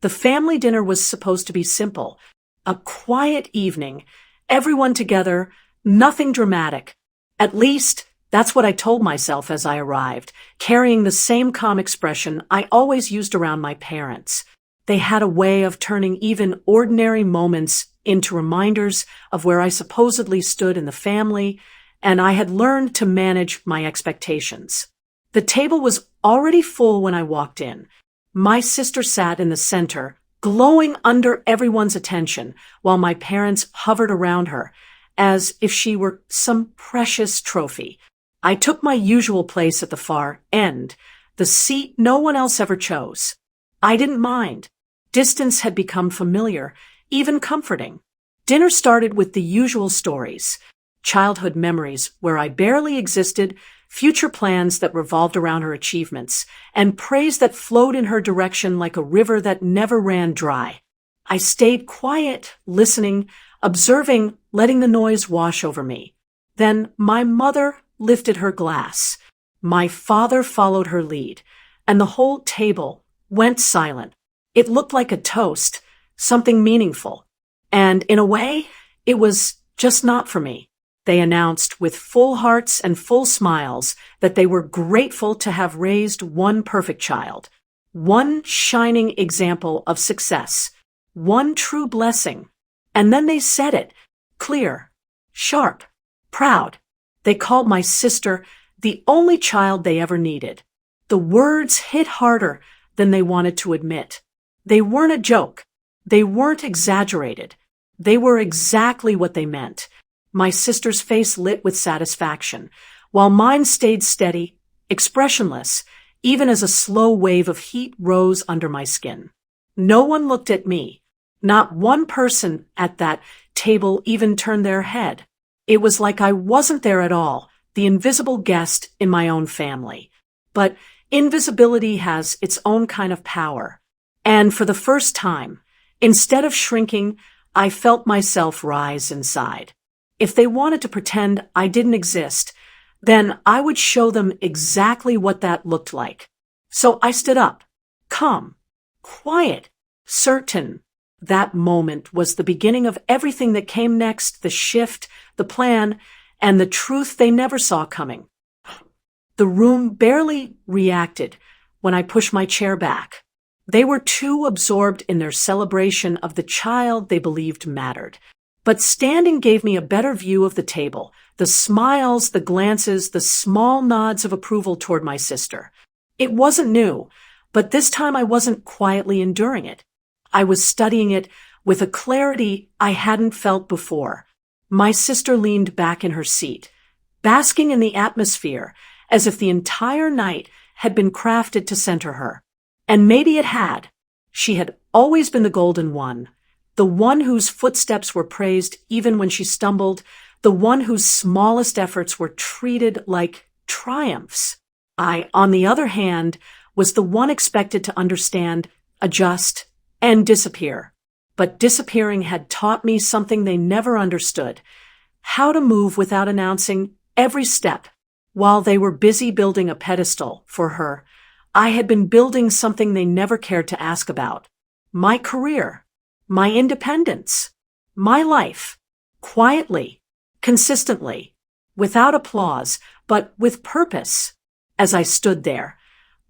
The family dinner was supposed to be simple. A quiet evening, everyone together, nothing dramatic. At least, that's what I told myself as I arrived, carrying the same calm expression I always used around my parents. They had a way of turning even ordinary moments into reminders of where I supposedly stood in the family, and I had learned to manage my expectations. The table was already full when I walked in. My sister sat in the center, glowing under everyone's attention, while my parents hovered around her, as if she were some precious trophy. I took my usual place at the far end, the seat no one else ever chose. I didn't mind. Distance had become familiar, even comforting. Dinner started with the usual stories. Childhood memories where I barely existed, future plans that revolved around her achievements, and praise that flowed in her direction like a river that never ran dry. I stayed quiet, listening, observing, letting the noise wash over me. Then my mother lifted her glass. My father followed her lead, and the whole table went silent. It looked like a toast, something meaningful. And in a way, it was just not for me. They announced with full hearts and full smiles that they were grateful to have raised one perfect child, one shining example of success, one true blessing. And then they said it, clear, sharp, proud. They called my sister the only child they ever needed. The words hit harder than they wanted to admit. They weren't a joke. They weren't exaggerated. They were exactly what they meant. My sister's face lit with satisfaction, while mine stayed steady, expressionless, even as a slow wave of heat rose under my skin. No one looked at me. Not one person at that table even turned their head. It was like I wasn't there at all, the invisible guest in my own family. But invisibility has its own kind of power. And for the first time, instead of shrinking, I felt myself rise inside. If they wanted to pretend I didn't exist, then I would show them exactly what that looked like. So I stood up, calm, quiet, certain. That moment was the beginning of everything that came next, the shift, the plan, and the truth they never saw coming. The room barely reacted when I pushed my chair back. They were too absorbed in their celebration of the child they believed mattered. But standing gave me a better view of the table, the smiles, the glances, the small nods of approval toward my sister. It wasn't new, but this time I wasn't quietly enduring it. I was studying it with a clarity I hadn't felt before. My sister leaned back in her seat, basking in the atmosphere as if the entire night had been crafted to center her. And maybe it had. She had always been the golden one, the one whose footsteps were praised even when she stumbled, the one whose smallest efforts were treated like triumphs. I, on the other hand, was the one expected to understand, adjust, and disappear. But disappearing had taught me something they never understood: how to move without announcing every step. While they were busy building a pedestal for her, I had been building something they never cared to ask about. My career, my independence, my life, quietly, consistently, without applause, but with purpose. As I stood there,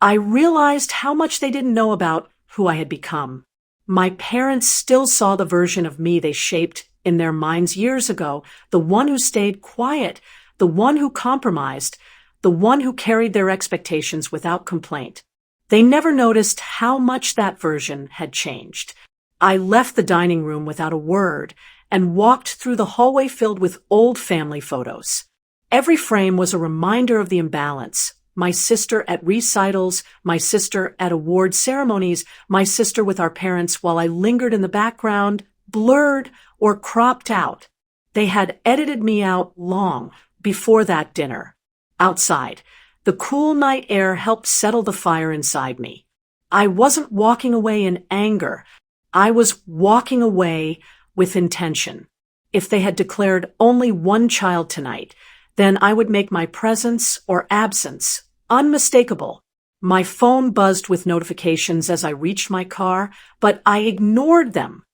I realized how much they didn't know about who I had become. My parents still saw the version of me they shaped in their minds years ago, the one who stayed quiet, the one who compromised, the one who carried their expectations without complaint. They never noticed how much that version had changed. I left the dining room without a word and walked through the hallway filled with old family photos. Every frame was a reminder of the imbalance. My sister at recitals, my sister at award ceremonies, my sister with our parents while I lingered in the background, blurred or cropped out. They had edited me out long before that dinner. Outside, the cool night air helped settle the fire inside me. I wasn't walking away in anger. I was walking away with intention. If they had declared only one child tonight, then I would make my presence or absence unmistakable. My phone buzzed with notifications as I reached my car, but I ignored them.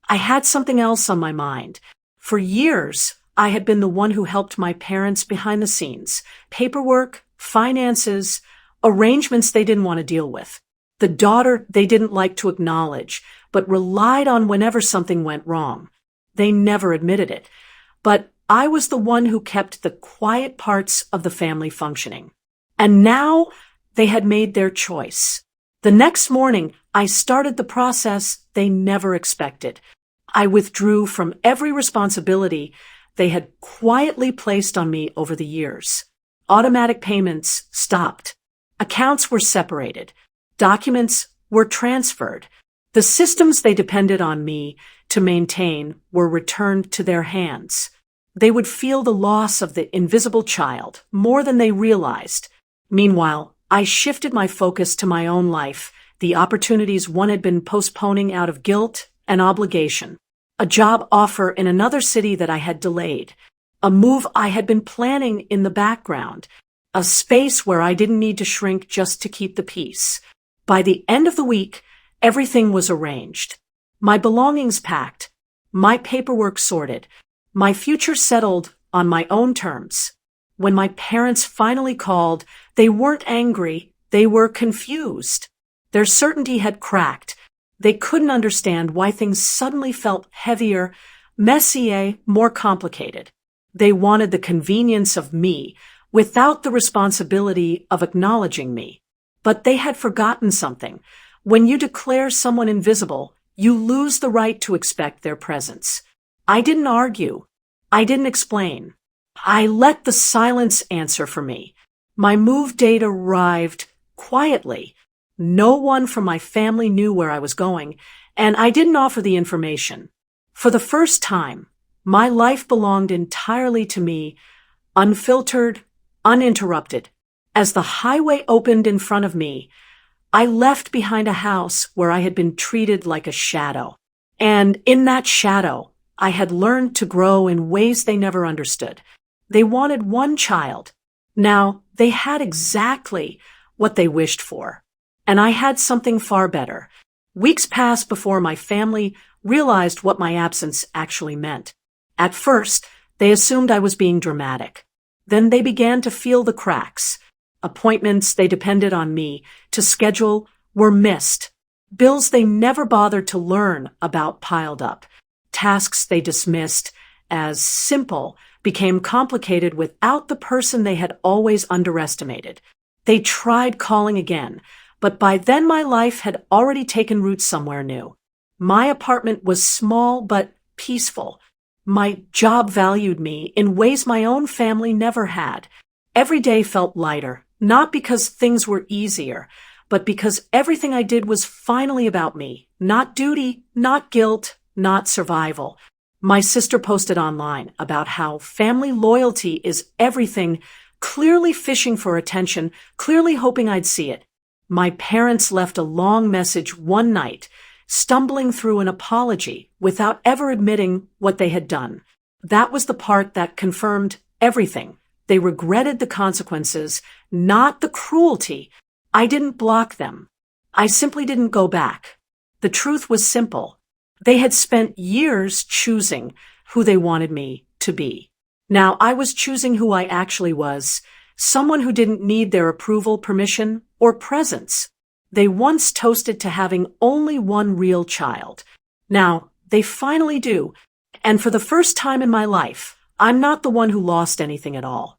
I had something else on my mind. For years, I had been the one who helped my parents behind the scenes. Paperwork, finances, arrangements they didn't want to deal with. The daughter they didn't like to acknowledge, but relied on whenever something went wrong. They never admitted it. But I was the one who kept the quiet parts of the family functioning. And now they had made their choice. The next morning, I started the process they never expected. I withdrew from every responsibility they had quietly placed on me over the years. Automatic payments stopped. Accounts were separated. Documents were transferred. The systems they depended on me to maintain were returned to their hands. They would feel the loss of the invisible child more than they realized. Meanwhile, I shifted my focus to my own life, the opportunities one had been postponing out of guilt and obligation. A job offer in another city that I had delayed. A move I had been planning in the background. A space where I didn't need to shrink just to keep the peace. By the end of the week, everything was arranged. My belongings packed. My paperwork sorted. My future settled on my own terms. When my parents finally called, they weren't angry, they were confused. Their certainty had cracked. They couldn't understand why things suddenly felt heavier, messier, more complicated. They wanted the convenience of me, without the responsibility of acknowledging me. But they had forgotten something. When you declare someone invisible, you lose the right to expect their presence. I didn't argue. I didn't explain. I let the silence answer for me. My move date arrived quietly. No one from my family knew where I was going, and I didn't offer the information. For the first time, my life belonged entirely to me, unfiltered, uninterrupted. As the highway opened in front of me, I left behind a house where I had been treated like a shadow. And in that shadow, I had learned to grow in ways they never understood. They wanted one child. Now, they had exactly what they wished for. And I had something far better. Weeks passed before my family realized what my absence actually meant. At first, they assumed I was being dramatic. Then they began to feel the cracks. Appointments they depended on me to schedule were missed. Bills they never bothered to learn about piled up. Tasks they dismissed as simple became complicated without the person they had always underestimated. They tried calling again, but by then my life had already taken root somewhere new. My apartment was small but peaceful. My job valued me in ways my own family never had. Every day felt lighter, not because things were easier, but because everything I did was finally about me. Not duty, not guilt, not survival. My sister posted online about how family loyalty is everything, clearly fishing for attention, clearly hoping I'd see it. My parents left a long message one night, stumbling through an apology without ever admitting what they had done. That was the part that confirmed everything. They regretted the consequences, not the cruelty. I didn't block them. I simply didn't go back. The truth was simple. They had spent years choosing who they wanted me to be. Now I was choosing who I actually was, someone who didn't need their approval, permission, or presence. They once toasted to having only one real child. Now, they finally do. And for the first time in my life, I'm not the one who lost anything at all.